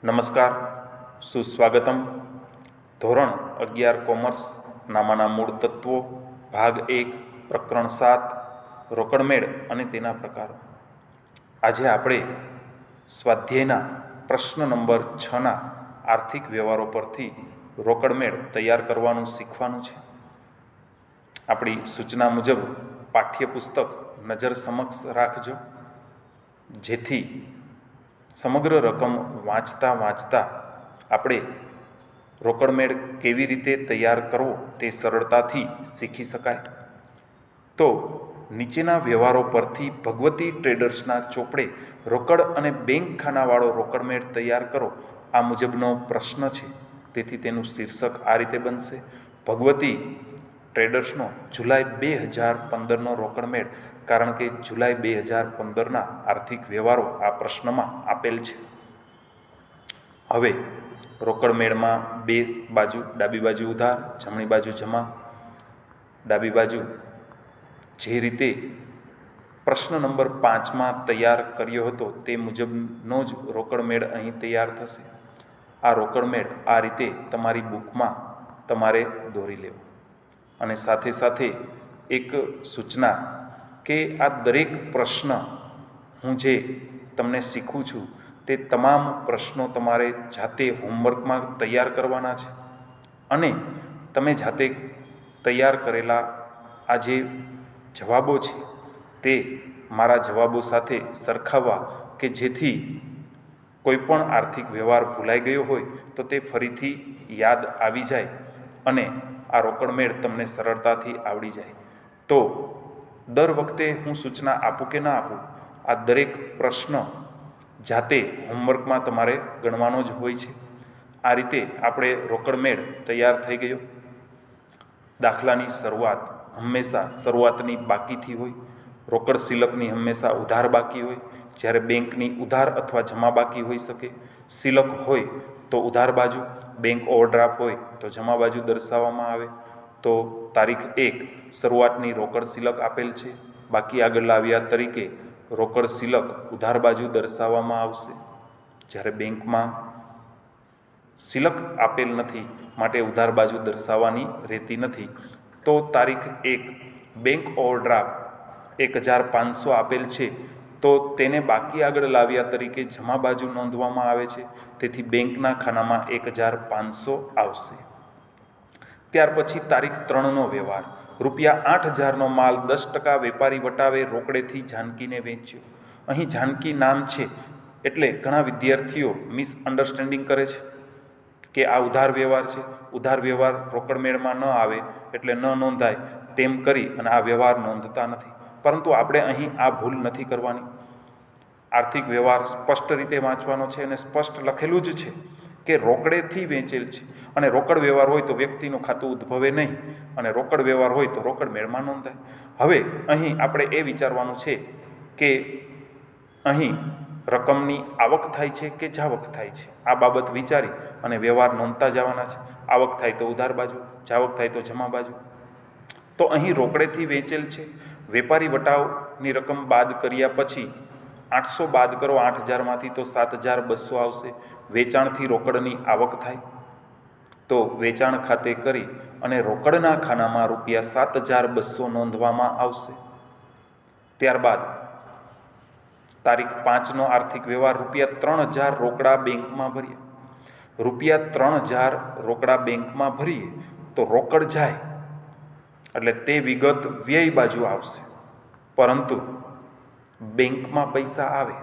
નમસ્કાર, સુસ્વાગતમ. ધોરણ 11 કોમર્સ નામાના મૂળ તત્વો, ભાગ 1, પ્રકરણ 7, રોકડમેળ અને તેના પ્રકારો. આજે આપણે સ્વાધ્યાયના પ્રશ્ન નંબર 6ના આર્થિક વ્યવહારો પરથી રોકડમેળ તૈયાર કરવાનું શીખવાનું છે. આપણી સૂચના મુજબ પાઠ્યપુસ્તક નજર સમક્ષ રાખજો, જેથી સમગ્ર રકમ વાંચતા આપણે રોકડમેળ કેવી રીતે તૈયાર કરવો તે સરળતાથી શીખી શકાય. તો નીચેના વ્યવહારો પરથી ભગવતી ટ્રેડર્સના ચોપડે રોકડ અને બેંક ખાનાવાળો રોકડમેળ તૈયાર કરો, આ મુજબનો પ્રશ્ન છે. તેથી તેનું શીર્ષક આ રીતે બનશે: ભગવતી ટ્રેડર્સનો જુલાઈ 2015નો રોકડમેળ. કારણ કે જુલાઈ 2015ના આર્થિક વ્યવહારો આ પ્રશ્નમાં આપેલ છે. હવે રોકડમેળમાં બે બાજુ, ડાબી બાજુ ઉધાર, જમણી બાજુ જમા. ડાબી બાજુ જે રીતે પ્રશ્ન નંબર 5માં તૈયાર કર્યો હતો તે મુજબનો જ રોકડમેળ અહીં તૈયાર થશે. આ રોકડમેળ આ રીતે તમારી બુકમાં તમારે દોરી લેવો. અને સાથે સાથે એક સૂચના કે આ દરેક પ્રશ્ન હું જે તમને શીખું છું તે તમામ પ્રશ્નો તમારે જાતે હોમવર્કમાં તૈયાર કરવાના છે. અને તમે જાતે તૈયાર કરેલા આ જે જવાબો છે તે મારા જવાબો સાથે સરખાવવા, કે જેથી કોઈ પણ આર્થિક વ્યવહાર ભૂલાઈ ગયો હોય તો તે ફરીથી યાદ આવી જાય અને આ રોકડમેળ તમને સરળતાથી આવડી જાય. તો દર વખતે હું સૂચના આપું કે ના આપું, આ દરેક પ્રશ્ન જાતે હોમવર્કમાં તમારે ગણવાનો જ હોય છે. આ રીતે આપણે રોકડમેળ તૈયાર થઈ ગયો. દાખલાની શરૂઆત હંમેશા શરૂઆતની બાકીથી હોય. રોકડ સિલકની હંમેશા ઉધાર બાકી હોય, જ્યારે બેંકની ઉધાર અથવા જમા બાકી હોઈ શકે. સિલક હોય તો ઉધાર બાજુ, બેંક ઓવરડ્રાફ્ટ હોય તો જમા બાજુ દર્શાવવામાં આવે. તો તારીખ 1 શરૂઆતની રોકડ સિલક આપેલ છે, બાકી આગળ લાવ્યા તરીકે રોકડ સિલક ઉધાર બાજુ દર્શાવવામાં આવશે. જ્યારે બેંકમાં સિલક આપેલ નથી માટે ઉધાર બાજુ દર્શાવવાની રહેતી નથી. તો તારીખ 1 બેંક ઓવરડ્રાફ્ટ 1500 આપેલ છે, તો તેને બાકી આગળ લાવ્યા તરીકે જમા બાજુ નોંધવામાં આવે છે. તેથી બેંકના ખાનામાં 1500 આવશે. ત્યાર પછી તારીખ 3નો વ્યવહાર. ₹8000નો માલ 10% વેપારી વટાવે રોકડેથી જાનકીને વેચ્યો. અહીં જાનકી નામ છે એટલે ઘણા વિદ્યાર્થીઓ મિસઅન્ડરસ્ટેન્ડિંગ કરે છે કે આ ઉધાર વ્યવહાર છે, ઉધાર વ્યવહાર રોકડમેળમાં ન આવે એટલે ન નોંધાય, તેમ કરી અને આ વ્યવહાર નોંધતા નથી. પરંતુ આપણે અહીં આ ભૂલ નથી કરવાની. આર્થિક વ્યવહાર સ્પષ્ટ રીતે વાંચવાનો છે અને સ્પષ્ટ લખેલું જ છે કે રોકડેથી વેચેલ છે. અને રોકડ વ્યવહાર હોય તો વ્યક્તિનું ખાતું ઉદ્ભવે નહીં, અને રોકડ વ્યવહાર હોય તો રોકડમેળમાં નોંધાય. હવે અહીં આપણે એ વિચારવાનું છે કે અહીં રકમની આવક થાય છે કે જાવક થાય છે. આ બાબત વિચારી અને વ્યવહાર નોંધતા જવાના છે. આવક થાય તો ઉધાર બાજુ, જાવક થાય તો જમા બાજુ. તો અહીં રોકડેથી વેચેલ છે. વેપારી વટાવની રકમ બાદ કર્યા પછી 800 બાદ કરો 8000માંથી તો 7200 આવશે. વેચાણથી રોકડની આવક થાય તો વેચાણ ખાતે કરી અને રોકડના ખાનામાં ₹7200 નોંધવામાં આવશે. ત્યારબાદ તારીખ 5નો આર્થિક વ્યવહાર ₹3000 રોકડા બેંકમાં ભરીએ. ₹3000 રોકડા બેંકમાં ભરીએ તો રોકડ જાય એટલે તે વિગત વ્યય બાજુ આવશે, પરંતુ બેંકમાં પૈસા આવે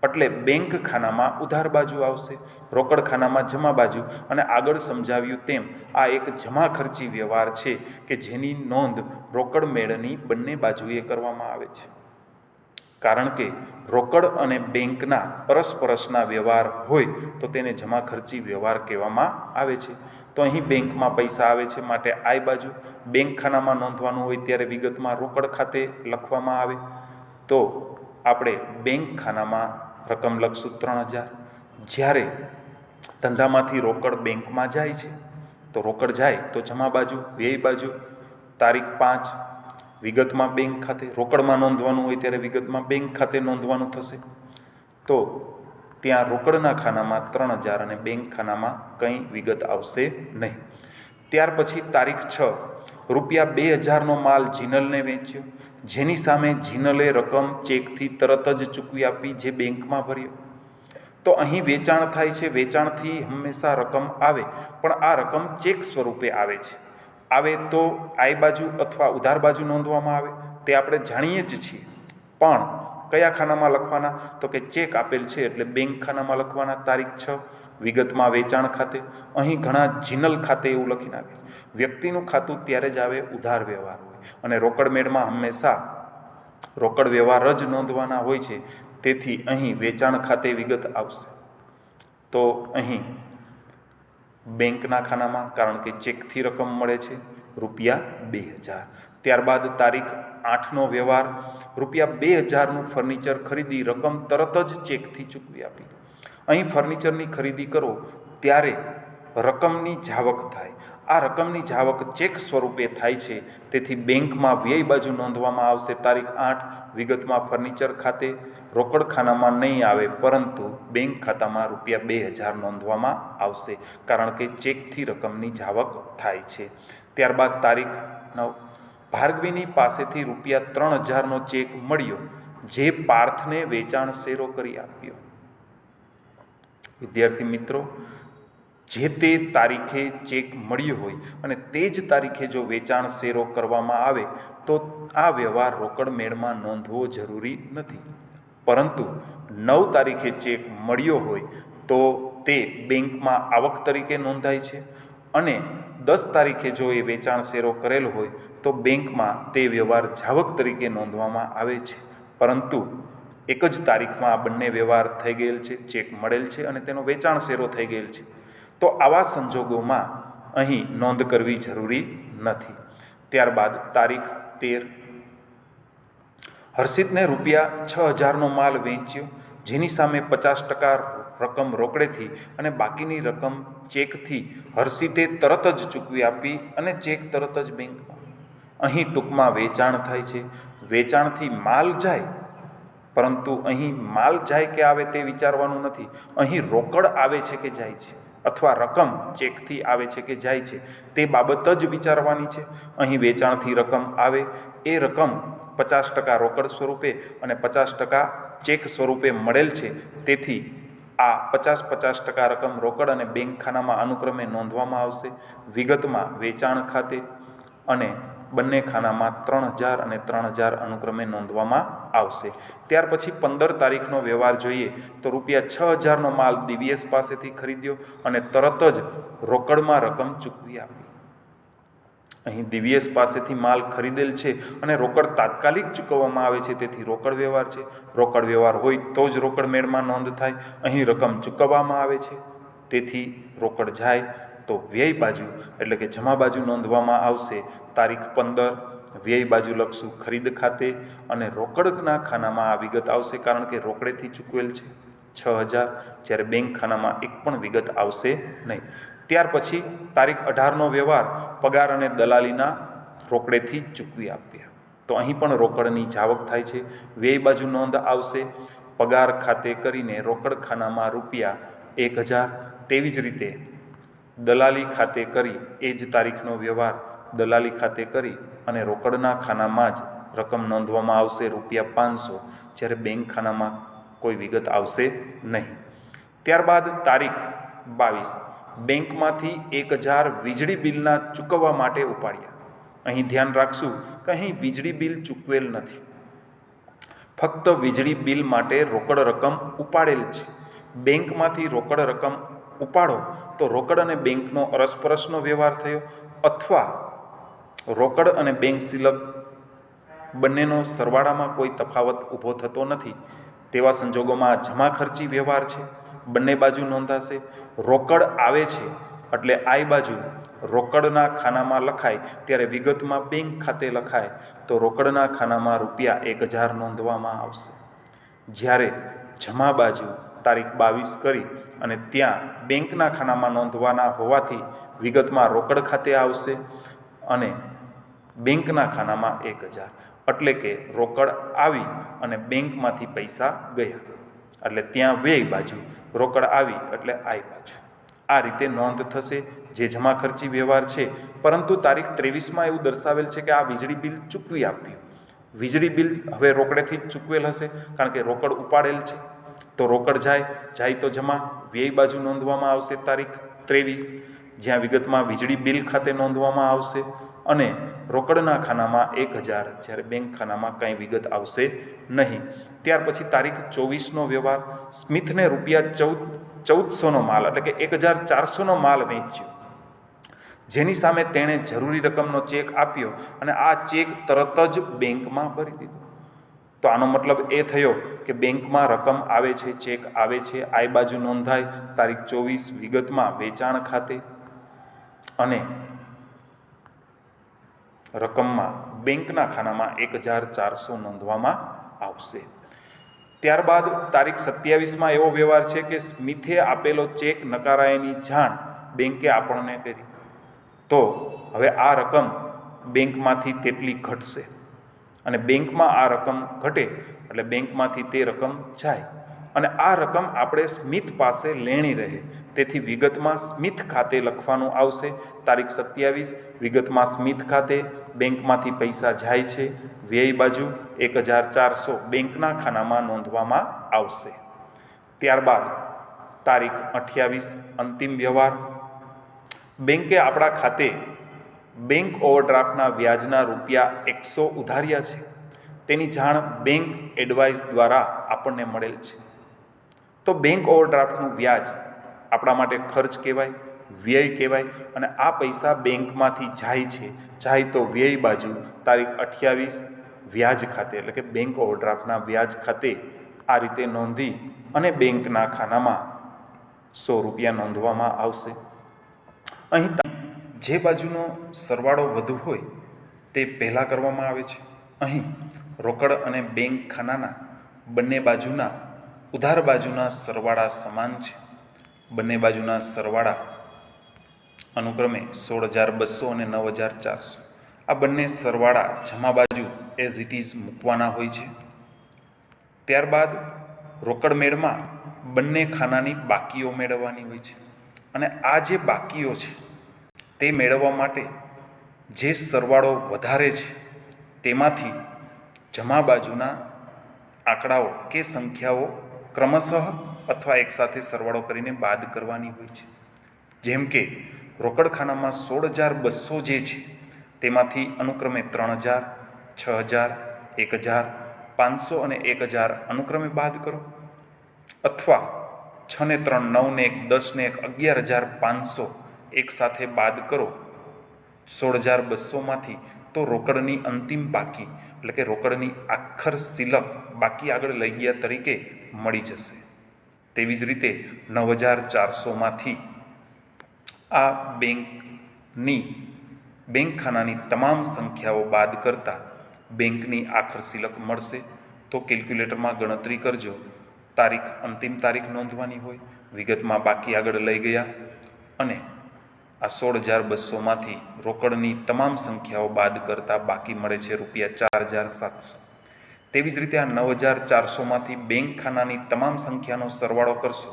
એટલે બેંક ખાનામાં ઉધાર બાજુ આવશે, રોકડ ખાનામાં જમા બાજુ. અને આગળ સમજાવ્યું તેમ આ એક જમા ખર્ચી વ્યવહાર છે કે જેની નોંધ રોકડ મેળની બંને બાજુએ કરવામાં આવે છે. કારણ કે રોકડ અને બેંકના અરસપરસના વ્યવહાર હોય તો તેને જમા ખર્ચી વ્યવહાર કહેવામાં આવે છે. તો અહીં બેંકમાં પૈસા આવે છે માટે આઈ બાજુ બેંક ખાનામાં નોંધવાનું હોય ત્યારે વિગતમાં રોકડ ખાતે લખવામાં આવે. તો આપણે બેંક ખાનામાં રકમ લખશું 3000. જ્યારે ધંધામાંથી રોકડ બેંકમાં જાય છે તો રોકડ જાય તો જમા બાજુ વ્યય બાજુ તારીખ 5 વિગતમાં બેંક ખાતે, રોકડમાં નોંધવાનું હોય ત્યારે વિગતમાં બેંક ખાતે નોંધવાનું થશે. તો ત્યાં રોકડના ખાનામાં 3000 અને બેંક ખાનામાં કંઈ વિગત આવશે નહીં. ત્યાર પછી તારીખ 6 રૂપિયા 2000નો માલ જિનલને વેચ્યો, જેની સામે જિનલે રકમ ચેકથી તરત જ ચૂકવી આપી જે બેંકમાં ભર્યો. તો અહીં વેચાણ થાય છે. વેચાણથી હંમેશા રકમ આવે, પણ આ રકમ ચેક સ્વરૂપે આવે છે. આવે તો આઈ બાજુ અથવા ઉધાર બાજુ નોંધવામાં આવે, તે આપણે જાણીએ જ છીએ. પણ કયા ખાનામાં લખવાના? તો કે ચેક આપેલ છે એટલે બેંક ખાનામાં લખવાના. તારીખ 6 વિગતમાં વેચાણ ખાતે. અહીં ઘણા જિનલ ખાતે એવું લખી નાખે છે. વ્યક્તિનું ખાતું ત્યારે જ આવે ઉધાર વ્યવહાર હોય, અને રોકડ મેળમાં હંમેશા રોકડ વ્યવહાર જ નોંધવાના હોય છે. તેથી અહીં વેચાણ ખાતે વિગત આવશે. તો અહીં બેંકના ખાનામાં, કારણ કે ચેકથી રકમ મળે છે, રૂપિયા 2000. ત્યારબાદ તારીખ 8નો વ્યવહાર રૂપિયા 2000નું ફર્નિચર ખરીદી રકમ તરત જ ચેકથી ચૂકવી આપી. અહીં ફર્નિચરની ખરીદી કરો ત્યારે રકમની જાવક થાય. આ રકમની જાવક ચેક સ્વરૂપે થાય છે, તેથી બેંકમાં વ્યય બાજુ નોંધવામાં આવશે. તારીખ 8 વિગતમાં ફર્નિચર ખાતે. રોકડ ખાનામાં નહીં આવે, પરંતુ બેંક ખાતામાં રૂપિયા 2000 નોંધવામાં આવશે, કારણ કે ચેકથી રકમની જાવક થાય છે. ત્યારબાદ તારીખ 9 ભાર્ગવીની પાસેથી રૂપિયા 3000નો ચેક મળ્યો, જે પાર્થને વેચાણ શેરો કરી આપ્યો. વિદ્યાર્થી મિત્રો, જે તે તારીખે ચેક મળ્યો હોય અને તે જ તારીખે જો વેચાણ શેરો કરવામાં આવે તો આ વ્યવહાર રોકડ મેળમાં નોંધવો જરૂરી નથી. પરંતુ 9 તારીખે ચેક મળ્યો હોય તો તે બેંકમાં આવક તરીકે નોંધાય છે, અને 10 તારીખે જો એ વેચાણ શેરો કરેલ હોય તો બેંકમાં તે વ્યવહાર જાવક તરીકે નોંધવામાં આવે છે. પરંતુ એક જ તારીખમાં આ બંને વ્યવહાર થઈ ગયેલ છે, ચેક મળેલ છે અને તેનો વેચાણ શેરો થઈ ગયેલ છે, તો આવા સંજોગોમાં અહીં નોંધ કરવી જરૂરી નથી. ત્યારબાદ તારીખ 13 હર્ષિતને રૂપિયા 6000નો માલ વેચ્યો, જેની સામે 50% રકમ રોકડેથી અને બાકીની રકમ ચેકથી હર્ષિતે તરત જ ચૂકવી આપી અને ચેક તરત જ બેંકમાં. અહીં ટૂંકમાં વેચાણ થાય છે. વેચાણથી માલ જાય, પરંતુ અહીં માલ જાય કે આવે તે વિચારવાનું નથી. અહીં રોકડ આવે છે કે જાય છે, અથવા રકમ ચેકથી આવે છે કે જાય છે, તે બાબત જ વિચારવાની છે. અહીં વેચાણથી રકમ આવે, એ રકમ 50% રોકડ સ્વરૂપે અને 50% ચેક સ્વરૂપે મળેલ છે. તેથી આ 50-50% રકમ રોકડ અને બેંક ખાનામાં અનુક્રમે નોંધવામાં આવશે. વિગતમાં વેચાણ ખાતે અને બંને ખાનામાં 3000 અને 3000 અનુક્રમે નોંધવામાં આવશે. ત્યાર પછી 15 તારીખનો વ્યવહાર જોઈએ તો રૂપિયા 6000નો માલ દિવ્યેશ પાસેથી ખરીદ્યો અને તરત જ રોકડમાં રકમ ચૂકવી આપી. અહીં દિવ્યેશ પાસેથી માલ ખરીદેલ છે અને રોકડ તાત્કાલિક ચૂકવવામાં આવે છે, તેથી રોકડ વ્યવહાર છે. રોકડ વ્યવહાર હોય તો જ રોકડ મેળમાં નોંધ થાય. અહીં રકમ ચૂકવવામાં આવે છે, તેથી રોકડ જાય તો વ્યય બાજુ એટલે કે જમા બાજુ નોંધવામાં આવશે. તારીખ 15 વ્યય બાજુ લખશું ખરીદ ખાતે, અને રોકડના ખાનામાં આ વિગત આવશે, કારણ કે રોકડેથી ચૂકવેલ છે 6000, જ્યારે બેંક ખાનામાં એક પણ વિગત આવશે નહીં. ત્યાર પછી તારીખ 18નો વ્યવહાર પગાર અને દલાલીના રોકડેથી ચૂકવી આપ્યા. તો અહીં પણ રોકડની જાવક થાય છે. વ્યય બાજુ નોંધ આવશે. પગાર ખાતે કરીને રોકડ ખાનામાં રૂપિયા 1000. તેવી જ રીતે દલાલી ખાતે કરી એ જ તારીખનો વ્યવહાર દલાલી ખાતે કરી અને રોકડના ખાનામાં જ રકમ નોંધવામાં આવશે રૂપિયા 500, જ્યારે બેંક ખાનામાં કોઈ વિગત આવશે નહીં. ત્યારબાદ તારીખ 22 બેંકમાંથી 1000 વીજળી બિલના ચૂકવવા માટે ઉપાડ્યા. અહીં ધ્યાન રાખશું કે અહીં વીજળી બિલ ચૂકવેલ નથી, ફક્ત વીજળી બિલ માટે રોકડ રકમ ઉપાડેલ છે. બેંકમાંથી રોકડ રકમ ઉપાડો તો રોકડ અને બેંકનો અરસપરસનો વ્યવહાર થયો, અથવા રોકડ અને બેંક સિલક બંનેનો સરવાળામાં કોઈ તફાવત ઊભો થતો નથી તેવા સંજોગોમાં જમા ખર્ચી વ્યવહાર છે, બંને બાજુ નોંધાશે. રોકડ આવે છે એટલે આઈ બાજુ રોકડના ખાનામાં લખાય ત્યારે વિગતમાં બેંક ખાતે લખાય તો રોકડના ખાનામાં ₹1000 નોંધવામાં આવશે. જ્યારે જમા બાજુ તારીખ 22 કરી અને ત્યાં બેંકના ખાનામાં નોંધવાના હોવાથી વિગતમાં રોકડ ખાતે આવશે અને બેંકના ખાનામાં 1000, એટલે કે રોકડ આવી અને બેંકમાંથી પૈસા ગયા, એટલે ત્યાં વ્યય બાજુ રોકડ આવી એટલે આઈ બાજુ. આ રીતે નોંધ થશે જે જમા ખર્ચી વ્યવહાર છે. પરંતુ તારીખ 23માં એવું દર્શાવેલ છે કે આ વીજળી બિલ ચૂકવી આપ્યું. વીજળી બિલ હવે રોકડેથી જ ચૂકવેલ હશે કારણ કે રોકડ ઉપાડેલ છે. તો રોકડ જાય તો જમા, વ્યય બાજુ નોંધવામાં આવશે તારીખ 23, જ્યાં વિગતમાં વીજળી બિલ ખાતે નોંધવામાં આવશે અને રોકડના ખાનામાં 1000, જ્યારે બેંક ખાનામાં કંઈ વિગત આવશે નહીં. ત્યાર પછી તારીખ 24નો વ્યવહાર. સ્મિથને ₹1400નો માલ એટલે કે 1400નો માલ વેચ્યો, જેની સામે તેણે જરૂરી રકમનો ચેક આપ્યો અને આ ચેક તરત જ બેંકમાં ભરી દીધો. તો આનો મતલબ એ થયો કે બેંકમાં રકમ આવે છે, ચેક આવે છે, આઈ બાજુ નોંધાય તારીખ 24, વિગતમાં વેચાણ ખાતે અને રકમમાં બેંકના ખાનામાં 1400 નોંધવામાં આવશે. ત્યારબાદ તારીખ 27માં એવો વ્યવહાર છે કે સ્મિથે આપેલો ચેક નકારાયાની જાણ બેંકે આપણને કરી. તો હવે આ રકમ બેંકમાંથી તેટલી ઘટશે અને બેંકમાં આ રકમ ઘટે એટલે બેંકમાંથી તે રકમ જાય અને આ રકમ આપણે સ્મિથ પાસે લેણી રહે. તેથી વિગતમાં સ્મિથ ખાતે લખવાનું આવશે તારીખ 27, વિગતમાં સ્મિથ ખાતે, બેંકમાંથી પૈસા જાય છે, વ્યય બાજુ 1400 બેંકના ખાનામાં નોંધવામાં આવશે. ત્યારબાદ તારીખ 28 અંતિમ વ્યવહાર. બેંકે આપણા ખાતે બેંક ઓવરડ્રાફ્ટના વ્યાજના ₹100 ઉધાર્યા છે, તેની જાણ બેંક એડવાઇસ દ્વારા આપણને મળેલ છે. તો બેંક ઓવરડ્રાફ્ટનું વ્યાજ આપણા માટે ખર્ચ કહેવાય, વ્યય કહેવાય અને આ પૈસા બેંકમાંથી જાય તો વ્યય બાજુ તારીખ 28 વ્યાજ ખાતે એટલે કે બેંક ઓવરડ્રાફ્ટના વ્યાજ ખાતે આ રીતે નોંધી અને બેંકના ખાનામાં ₹100 નોંધવામાં આવશે. અહીં જે બાજુનો સરવાળો વધુ હોય તે પહેલાં કરવામાં આવે છે. અહીં રોકડ અને બેંક ખાનાના બંને બાજુના ઉધાર બાજુના સરવાળા સમાન છે. બંને બાજુના સરવાળા અનુક્રમે 16,200 અને 9,400. આ બંને સરવાળા જમા બાજુ એઝ ઇટ ઇઝ મૂકવાના હોય છે. ત્યારબાદ રોકડ મેળમાં બંને ખાનાની બાકીઓ મેળવવાની હોય છે અને આ જે બાકીઓ છે તે મેળવવા માટે જે સરવાળો વધારે છે તેમાંથી જમા બાજુના આંકડાઓ કે સંખ્યાઓ ક્રમશઃ અથવા એકસાથે સરવાળો કરીને બાદ કરવાની હોય છે. જેમ કે રોકડ ખાનામાં 16,200 જે છે તેમાંથી અનુક્રમે 3,000, 6,000, 1,000, 500 અને 1,000 અનુક્રમે બાદ કરો, અથવા 6 ને 3 9 ને 1 10 ને 1 11,500 એકસાથે બાદ કરો 16,200માંથી, તો રોકડની અંતિમ બાકી એટલે કે રોકડની આખર સિલક બાકી આગળ લઈ ગયા તરીકે મળી જશે. તેવી જ રીતે 9,400માંથી આ બેંક ખાનાની તમામ સંખ્યાઓ બાદ કરતાં બેંકની આખર સિલક મળશે. તો કેલ્ક્યુલેટરમાં ગણતરી કરજો. અંતિમ તારીખ નોંધવાની હોય, વિગતમાં બાકી આગળ લઈ ગયા અને આ 16,200માંથી રોકડની તમામ સંખ્યાઓ બાદ કરતાં બાકી મળે છે ₹4,700. તેવી જ રીતે આ 9,400માંથી બેંક ખાનાની તમામ સંખ્યાનો સરવાળો કરશો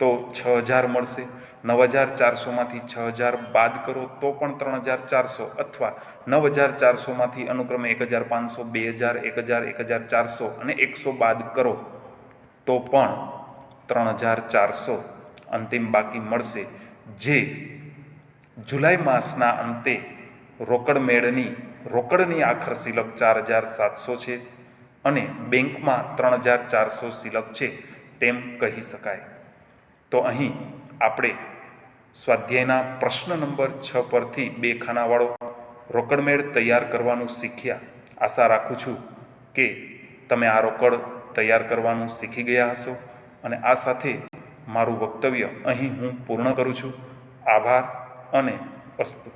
તો 6,000 મળશે. 9,400માંથી 6,000 બાદ કરો તો પણ 3,400, અથવા 9,400માંથી અનુક્રમે 1,500, 2,000, 1,000, 1,400 અને 100 બાદ કરો તો પણ 3,400 અંતિમ બાકી મળશે, જે જુલાઈ માસના અંતે રોકડની આખર સિલક 4,700 છે અને બેંકમાં 3,400 સિલક છે તેમ કહી શકાય. તો અહીં આપણે સ્વાધ્યાયના પ્રશ્ન નંબર 6 પરથી 2 ખાનાવાળો રોકડમેળ તૈયાર કરવાનું શીખ્યા આશા રાખું છું કે તમે આ રોકડ તૈયાર કરવાનું શીખી ગયા હશો અને આ સાથે મારું વક્તવ્ય અહીં હું પૂર્ણ કરું છું. આભાર અને અસ્તુ.